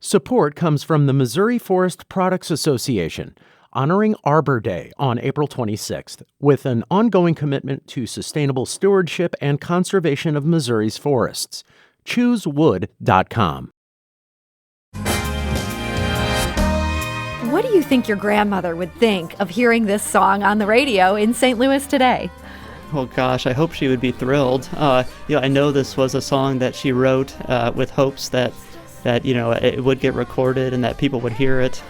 Support comes from the Missouri Forest Products Association, honoring Arbor Day on April 26th, with an ongoing commitment to sustainable stewardship and conservation of Missouri's forests. ChooseWood.com. What do you think your grandmother would think of hearing this song on the radio in St. Louis today? Oh gosh, I hope she would be thrilled. I know this was a song that she wrote with hopes that it would get recorded and that people would hear it.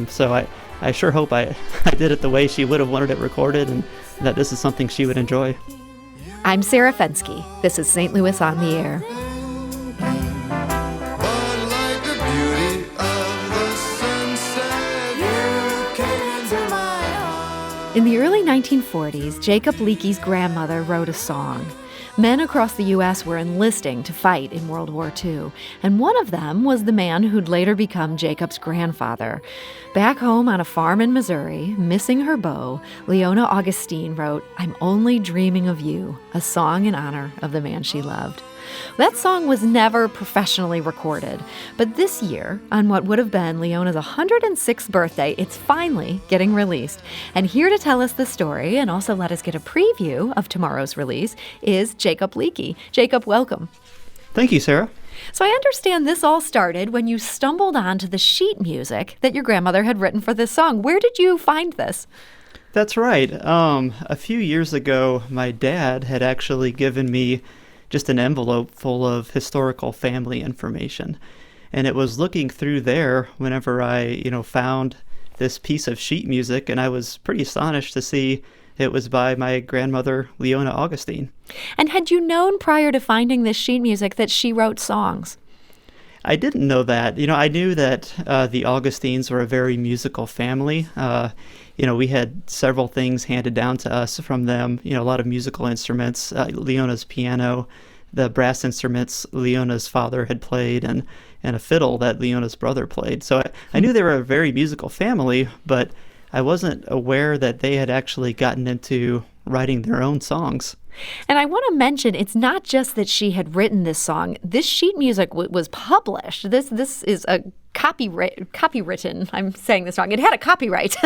So I sure hope I did it the way she would have wanted it recorded, and that this is something she would enjoy. I'm Sarah Fensky. This is St. Louis on the Air. In the early 1940s, Jacob Leakey's grandmother wrote a song. Men across the U.S. were enlisting to fight in World War II, and one of them was the man who'd later become Jacob's grandfather. Back home on a farm in Missouri, missing her beau, Leona Augustine wrote, "I'm Only Dreaming of You," a song in honor of the man she loved. That song was never professionally recorded, but this year, on what would have been Leona's 106th birthday, it's finally getting released. And here to tell us the story and also let us get a preview of tomorrow's release is Jacob Leakey. Jacob, welcome. Thank you, Sarah. So I understand this all started when you stumbled onto the sheet music that your grandmother had written for this song. Where did you find this? That's right. A few years ago, my dad had actually given me just an envelope full of historical family information. And it was looking through there whenever I, found this piece of sheet music, and I was pretty astonished to see it was by my grandmother, Leona Augustine. And had you known prior to finding this sheet music that she wrote songs? I didn't know that. I knew that the Augustines were a very musical family. We had several things handed down to us from them, a lot of musical instruments, Leona's piano, the brass instruments Leona's father had played, and a fiddle that Leona's brother played. So I knew they were a very musical family, but I wasn't aware that they had actually gotten into writing their own songs. And I want to mention, it's not just that she had written this song. This sheet music was published. This is a copywritten. I'm saying this wrong. It had a copyright.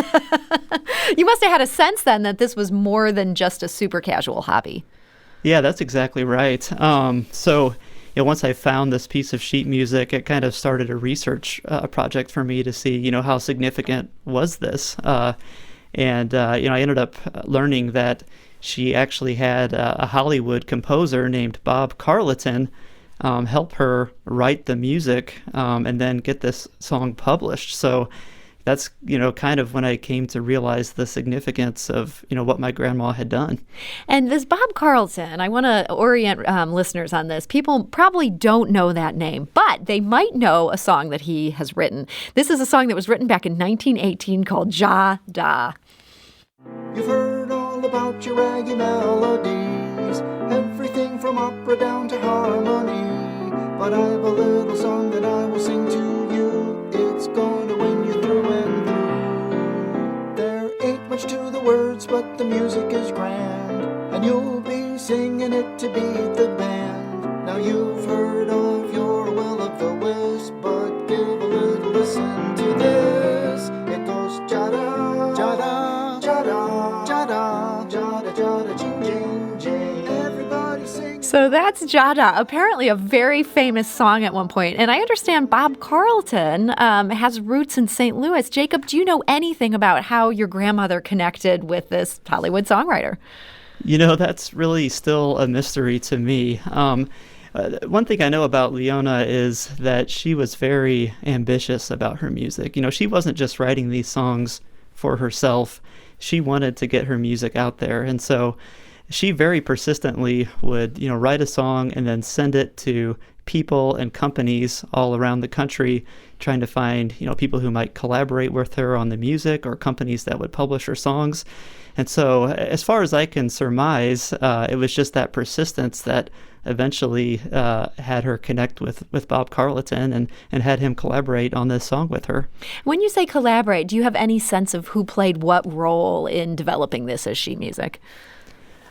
You must have had a sense then that this was more than just a super casual hobby. Yeah, that's exactly right. So once I found this piece of sheet music, it kind of started a research project for me to see, how significant was this. And I ended up learning that she actually had a Hollywood composer named Bob Carleton help her write the music and then get this song published. So that's, kind of when I came to realize the significance of, what my grandma had done. And this Bob Carleton, I want to orient listeners on this. People probably don't know that name, but they might know a song that he has written. This is a song that was written back in 1918 called Ja Da. You've heard all about your raggy melodies, everything from opera down to harmony. But I've a little song that I will sing to you. It's going to win you through and through. There ain't much to the words, but the music is grand, and you'll be singing it to beat the band. Now you've heard of your will-o'-the-wisp, but give a little listen to this. It goes ja-da, ja-da, ja-da, ja-da, ja-da, ja-da, jing, jing, jing. Everybody sing. So that's Ja Da, apparently a very famous song at one point. And I understand Bob Carleton has roots in St. Louis. Jacob, do you know anything about how your grandmother connected with this Hollywood songwriter? That's really still a mystery to me. One thing I know about Leona is that she was very ambitious about her music. She wasn't just writing these songs for herself. She wanted to get her music out there. And so she very persistently would, write a song and then send it to people and companies all around the country, trying to find, people who might collaborate with her on the music or companies that would publish her songs. And so as far as I can surmise, it was just that persistence that eventually had her connect with Bob Carleton and had him collaborate on this song with her. When you say collaborate, do you have any sense of who played what role in developing this as sheet music?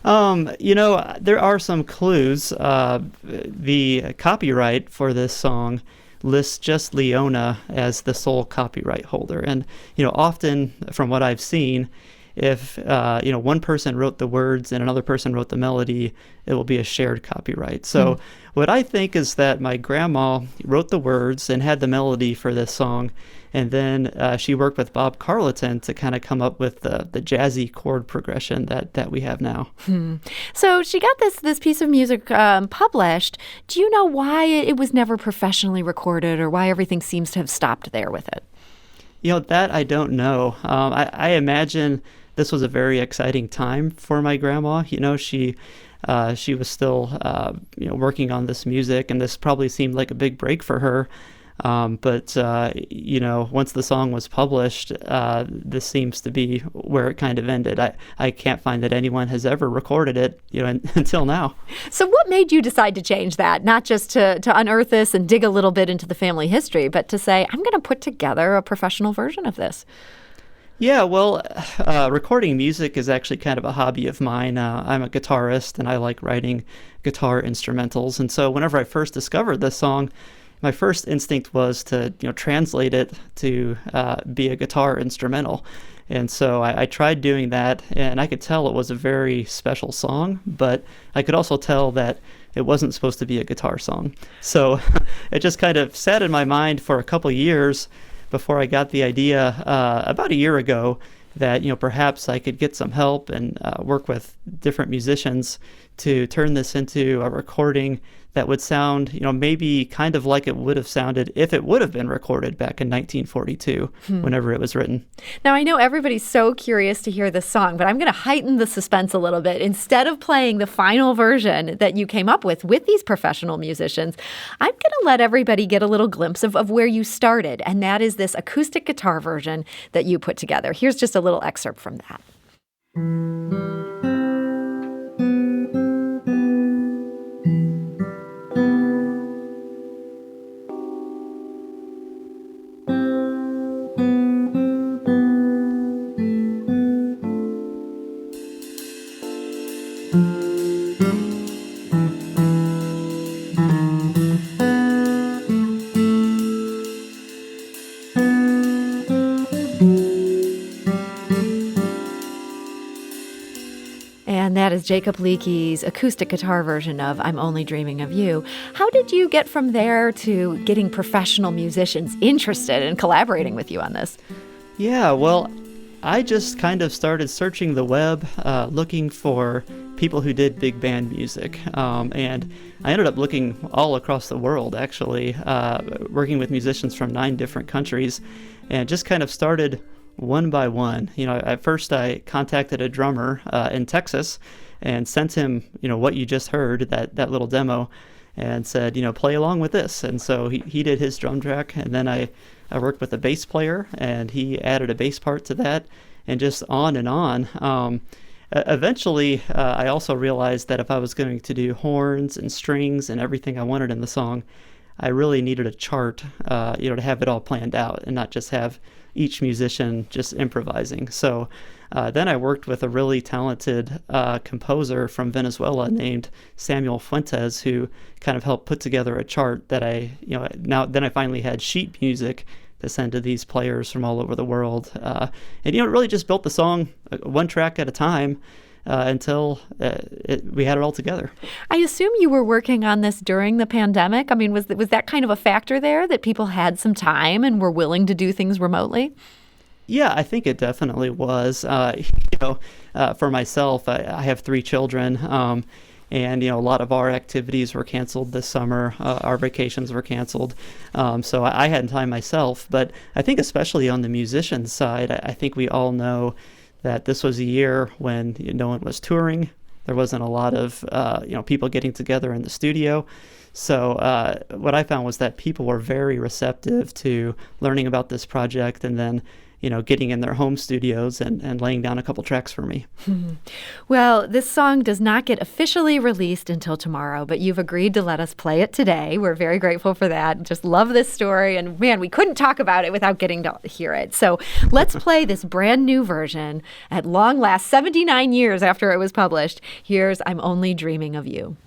There are some clues. The copyright for this song lists just Leona as the sole copyright holder. And, often from what I've seen, if, one person wrote the words and another person wrote the melody, it will be a shared copyright. So what I think is that my grandma wrote the words and had the melody for this song. And then she worked with Bob Carleton to kind of come up with the jazzy chord progression that we have now. So she got this piece of music published. Do you know why it was never professionally recorded, or why everything seems to have stopped there with it? That I don't know. I imagine this was a very exciting time for my grandma. She was still working on this music, and this probably seemed like a big break for her. But once the song was published, this seems to be where it kind of ended. I can't find that anyone has ever recorded it, until now. So what made you decide to change that? Not just to unearth this and dig a little bit into the family history, but to say, I'm going to put together a professional version of this. Yeah, well, recording music is actually kind of a hobby of mine. I'm a guitarist, and I like writing guitar instrumentals. And so whenever I first discovered this song, my first instinct was to translate it to be a guitar instrumental. And so I tried doing that, and I could tell it was a very special song, but I could also tell that it wasn't supposed to be a guitar song. So it just kind of sat in my mind for a couple years before I got the idea about a year ago that perhaps I could get some help and work with different musicians to turn this into a recording that would sound, maybe kind of like it would have sounded if it would have been recorded back in 1942, whenever it was written. Now, I know everybody's so curious to hear this song, but I'm going to heighten the suspense a little bit. Instead of playing the final version that you came up with these professional musicians, I'm going to let everybody get a little glimpse of where you started, and that is this acoustic guitar version that you put together. Here's just a little excerpt from that. And that is Jacob Leakey's acoustic guitar version of I'm Only Dreaming of You. How did you get from there to getting professional musicians interested in collaborating with you on this? Yeah, well, I just kind of started searching the web, looking for people who did big band music. And I ended up looking all across the world, actually, working with musicians from 9 different countries, and just kind of started one by one. At first I contacted a drummer in Texas and sent him, what you just heard, that little demo, and said, play along with this. And so he did his drum track, and then I worked with a bass player, and he added a bass part to that, and just on and on. Eventually, I also realized that if I was going to do horns and strings and everything I wanted in the song, I really needed a chart, to have it all planned out and not just have each musician just improvising. So then I worked with a really talented composer from Venezuela named Samuel Fuentes, who kind of helped put together a chart that then I finally had sheet music to send to these players from all over the world. And it really just built the song one track at a time until we had it all together. I assume you were working on this during the pandemic. I mean, was that kind of a factor there, that people had some time and were willing to do things remotely? Yeah, I think it definitely was. For myself, I have 3 children, and a lot of our activities were canceled this summer. Our vacations were canceled, so I hadn't time myself. But I think especially on the musician side, I think we all know that this was a year when no one was touring. There wasn't a lot of people getting together in the studio. So what I found was that people were very receptive to learning about this project, and then getting in their home studios and laying down a couple tracks for me. Well, this song does not get officially released until tomorrow, but you've agreed to let us play it today. We're very grateful for that. Just love this story, and man, we couldn't talk about it without getting to hear it. So let's play this brand new version at long last, 79 years after it was published. Here's I'm Only Dreaming of You.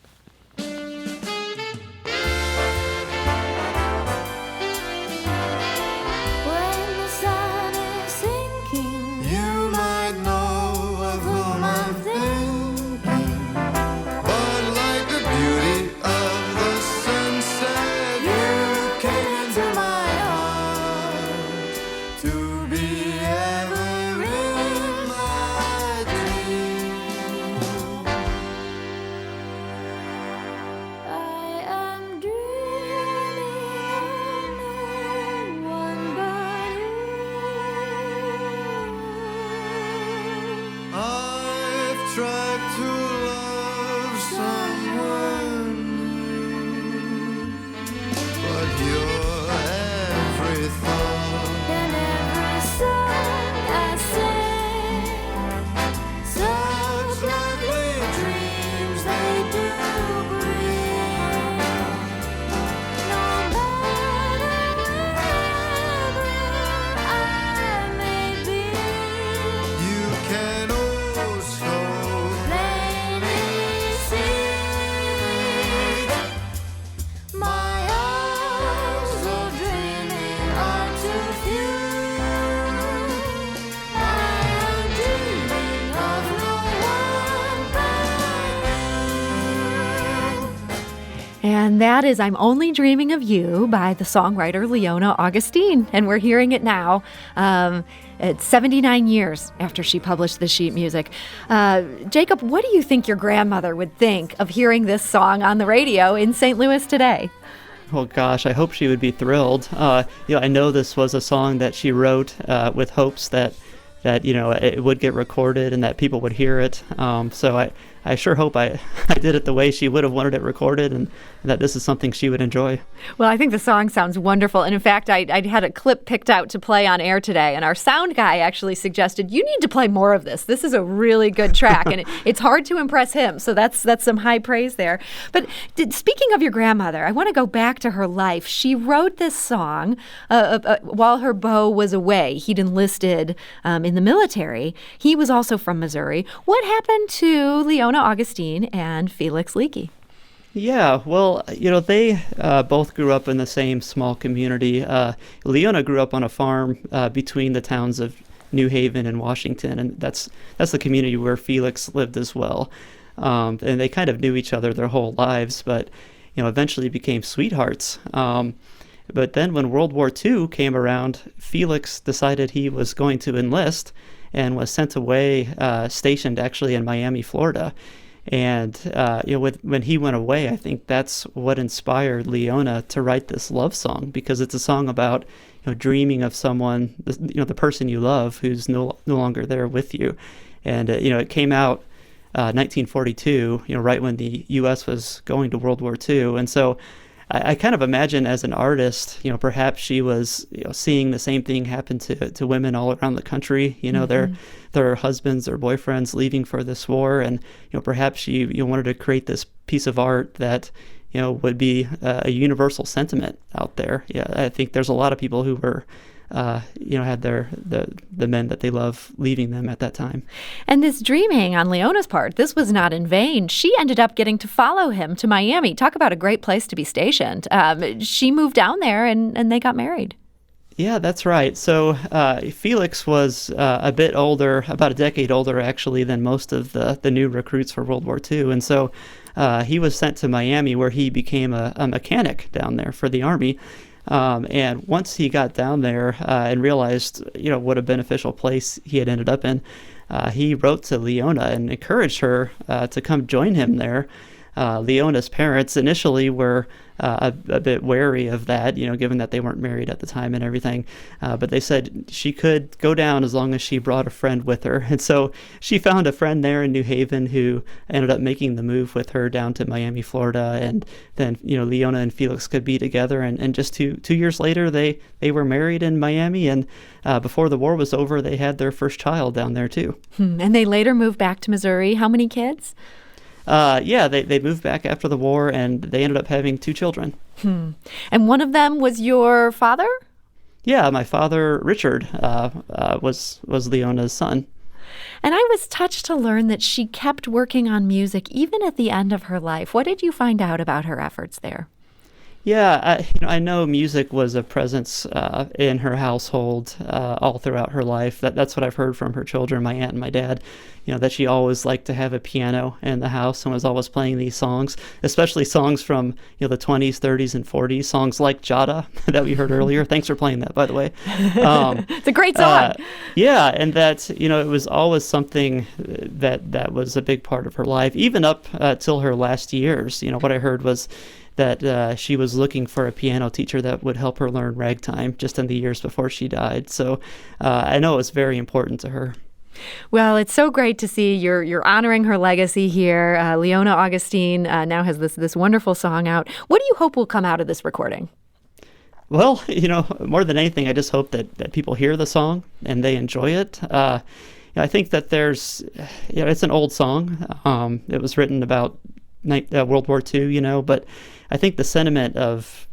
And that is I'm Only Dreaming of You by the songwriter Leona Augustine. And we're hearing it now. It's 79 years after she published the sheet music. Jacob, what do you think your grandmother would think of hearing this song on the radio in St. Louis today? Oh gosh, I hope she would be thrilled. I know this was a song that she wrote with hopes that it would get recorded and that people would hear it. So I sure hope I did it the way she would have wanted it recorded, and that this is something she would enjoy. Well, I think the song sounds wonderful. And in fact, I had a clip picked out to play on air today, and our sound guy actually suggested, you need to play more of this. This is a really good track, and it's hard to impress him. So that's some high praise there. But speaking of your grandmother, I want to go back to her life. She wrote this song while her beau was away. He'd enlisted in the military. He was also from Missouri. What happened to Leona Augustine and Felix Leakey? Yeah, well, they both grew up in the same small community. Leona grew up on a farm between the towns of New Haven and Washington, and that's the community where Felix lived as well. And they kind of knew each other their whole lives, but eventually became sweethearts. But then when World War II came around, Felix decided he was going to enlist and was sent away, stationed actually in Miami, Florida. And when he went away, I think that's what inspired Leona to write this love song, because it's a song about dreaming of someone, the person you love who's no longer there with you. And it came out 1942, right when the U.S. was going to World War II, and so I kind of imagine as an artist, perhaps she was seeing the same thing happen to women all around the country. Their husbands or boyfriends leaving for this war, and perhaps she wanted to create this piece of art that would be a universal sentiment out there. Yeah, I think there's a lot of people who were had the men that they love leaving them at that time. And this dreaming on Leona's part, this was not in vain. She ended up getting to follow him to Miami. Talk about a great place to be stationed. She moved down there and they got married. Yeah, that's right. So Felix was a bit older, about a decade older actually than most of the new recruits for World War II. And so he was sent to Miami, where he became a mechanic down there for the Army. And once he got down there and realized, what a beneficial place he had ended up in, he wrote to Leona and encouraged her to come join him there. Leona's parents initially were a bit wary of that, given that they weren't married at the time and everything. But they said she could go down as long as she brought a friend with her. And so she found a friend there in New Haven who ended up making the move with her down to Miami, Florida. And then, Leona and Felix could be together. And just two years later, they were married in Miami. And before the war was over, they had their first child down there, too. And they later moved back to Missouri. How many kids? They moved back after the war, and they ended up having 2 children. And one of them was your father? Yeah, my father, Richard, was Leona's son. And I was touched to learn that she kept working on music even at the end of her life. What did you find out about her efforts there? Yeah, I know music was a presence in her household all throughout her life. That's what I've heard from her children, my aunt and my dad, that she always liked to have a piano in the house and was always playing these songs, especially songs from the 20s, 30s, and 40s, songs like Jada that we heard earlier. Thanks for playing that, by the way. It's a great song. Yeah, and that, it was always something that was a big part of her life, even up till her last years. What I heard was that she was looking for a piano teacher that would help her learn ragtime just in the years before she died. So I know it was very important to her. Well, it's so great to see you're honoring her legacy here. Leona Augustine now has this wonderful song out. What do you hope will come out of this recording? Well, more than anything, I just hope that people hear the song and they enjoy it. I think that it's an old song. It was written about World War II, but I think the sentiment of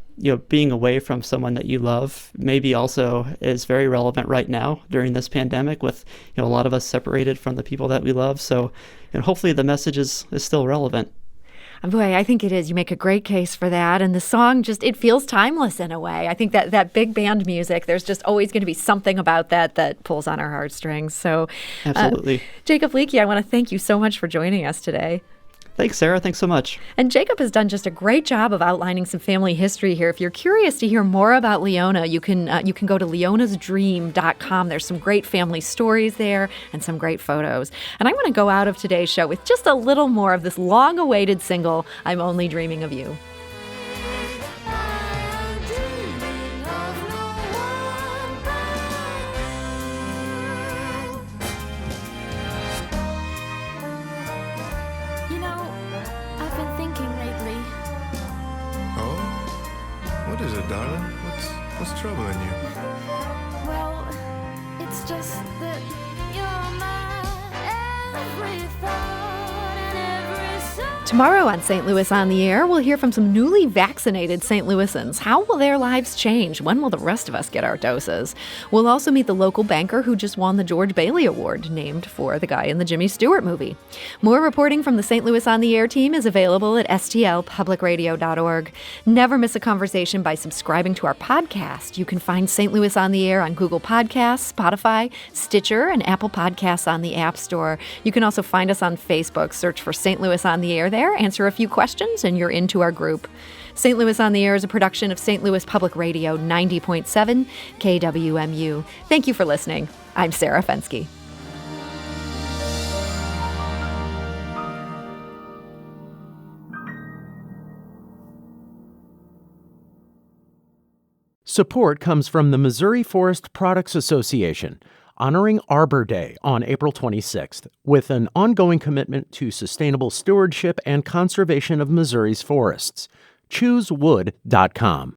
being away from someone that you love maybe also is very relevant right now during this pandemic, with a lot of us separated from the people that we love. So hopefully the message is still relevant. Boy, I think it is. You make a great case for that. And the song it feels timeless in a way. I think that big band music, there's just always going to be something about that pulls on our heartstrings. So absolutely. Jacob Leakey, I want to thank you so much for joining us today. Thanks, Sarah. Thanks so much. And Jacob has done just a great job of outlining some family history here. If you're curious to hear more about Leona, you can go to leonasdream.com. There's some great family stories there and some great photos. And I want to go out of today's show with just a little more of this long-awaited single, I'm Only Dreaming of You. What is it, darling? What's troubling you? Well, it's just that you're my every thought and every song. Tomorrow on St. Louis on the Air, we'll hear from some newly vaccinated St. Louisans. How will their lives change? When will the rest of us get our doses? We'll also meet the local banker who just won the George Bailey Award, named for the guy in the Jimmy Stewart movie. More reporting from the St. Louis on the Air team is available at stlpublicradio.org. Never miss a conversation by subscribing to our podcast. You can find St. Louis on the Air on Google Podcasts, Spotify, Stitcher, and Apple Podcasts on the App Store. You can also find us on Facebook. Search for St. Louis on the Air there, answer a few questions, and you're into our group. St. Louis on the Air is a production of St. Louis Public Radio 90.7 KWMU. Thank you for listening. I'm Sarah Fenske. Support comes from the Missouri Forest Products Association, honoring Arbor Day on April 26th, with an ongoing commitment to sustainable stewardship and conservation of Missouri's forests. ChooseWood.com.